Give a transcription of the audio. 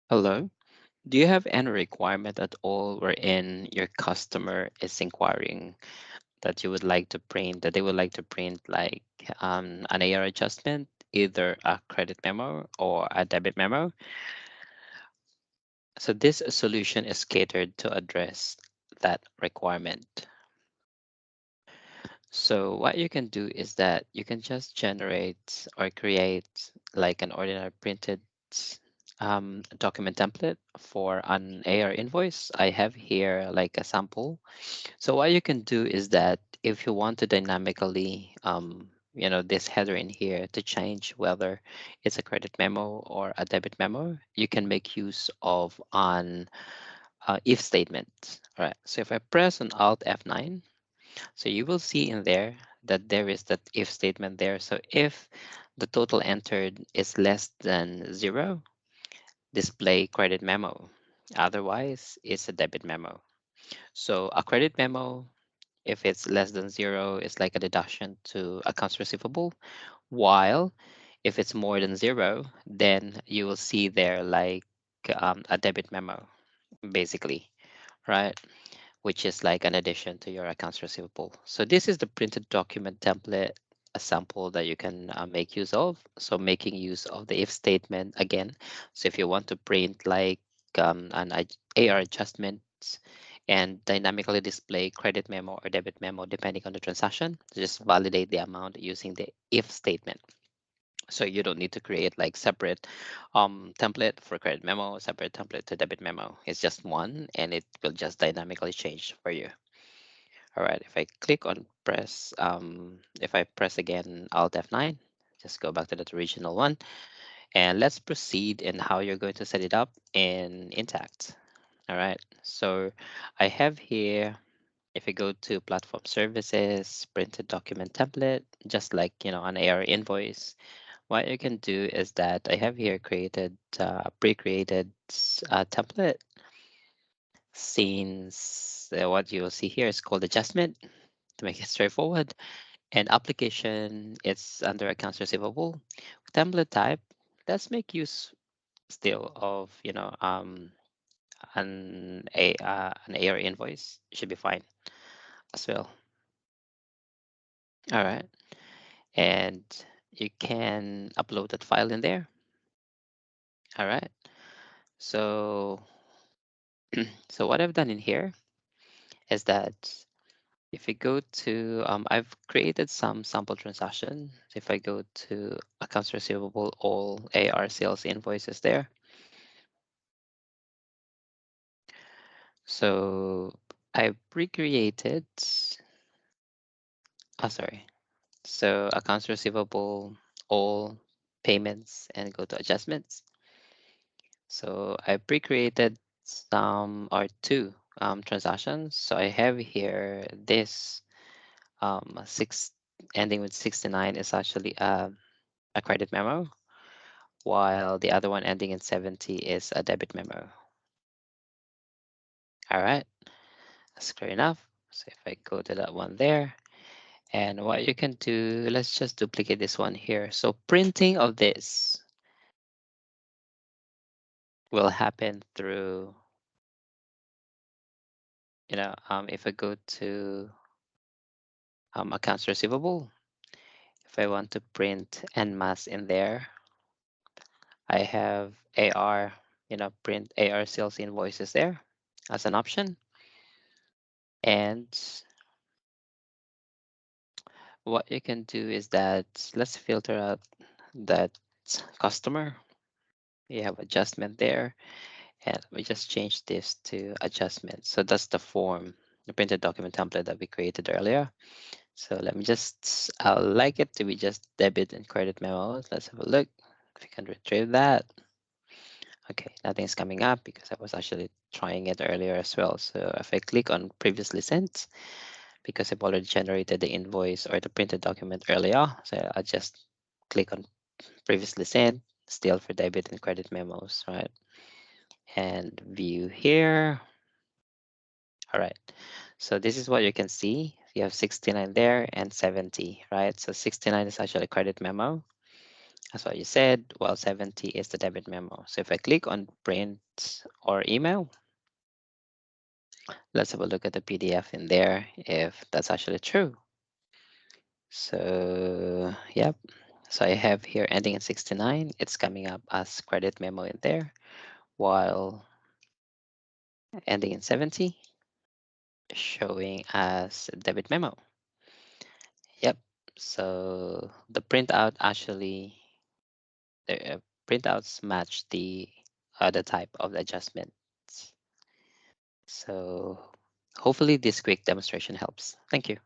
Hello. Do you have any requirement at all wherein your customer is inquiring that you would like to print, that they would like to print like an AR adjustment, either a credit memo or a debit memo? So this solution is catered to address that requirement. So what you can do is that you can just generate or create like an ordinary printed document template for an AR invoice. I have here like a sample. So what you can do is that if you want to dynamically, this header in here to change whether it's a credit memo or a debit memo, you can make use of an if statement. All right. So if I press on Alt F9, so you will see in there that there is that if statement there. So if the total entered is less than zero, display credit memo. Otherwise, it's a debit memo. So a credit memo, if it's less than zero, is like a deduction to accounts receivable. While if it's more than zero, then you will see there like a debit memo, basically, right? Which is like an addition to your accounts receivable. So this is the printed document template, a sample that you can make use of. So making use of the if statement again. So if you want to print like AR adjustment and dynamically display credit memo or debit memo depending on the transaction, just validate the amount using the if statement. So you don't need to create like separate template for credit memo, separate template to debit memo. It's just one and it will just dynamically change for you. All right, if I click on if I press again Alt F9, just go back to that original one. And let's proceed in how you're going to set it up in Intact. All right, so I have here, if you go to platform services, printed document template, just like, an AR invoice, what you can do is that I have here created pre-created template. Since what you will see here is called adjustment to make it straightforward, and application it's under accounts receivable. Template type, let's make use still of an AR invoice should be fine as well. All right, and you can upload that file in there. All right, so so what I've done in here is that if you go to, I've created some sample transactions. If I go to accounts receivable, all AR sales invoices there. So I pre-created, sorry. So accounts receivable, all payments, and go to adjustments. So I pre-created some or two transactions. So I have here this six ending with 69 is actually a credit memo, while the other one ending in 70 is a debit memo. All right, that's clear enough. So if I go to that one there, and what you can do, let's just duplicate this one here. So printing of this will happen through, if I go to accounts receivable, if I want to print en masse in there, I have AR, print AR sales invoices there as an option. And what you can do is that let's filter out that customer. You have adjustment there, and we just change this to adjustment. So that's the form, the printed document template that we created earlier. So let me just, I like it to be just debit and credit memos. Let's have a look if we can retrieve that. Okay, nothing's coming up because I was actually trying it earlier as well. So if I click on previously sent, because I've already generated the invoice or the printed document earlier, so I just click on previously sent, still for debit and credit memos, right? And view here. All right, so this is what you can see. You have 69 there and 70, right? So 69 is actually a credit memo, That's what you said, while 70 is the debit memo. So if I click on print or email, let's have a look at the PDF in there if that's actually true. So, yep. So I have here ending in 69. It's coming up as credit memo in there, while ending in 70 showing as debit memo. Yep. So the printout actually, the printouts match the other type of adjustment. So hopefully this quick demonstration helps. Thank you.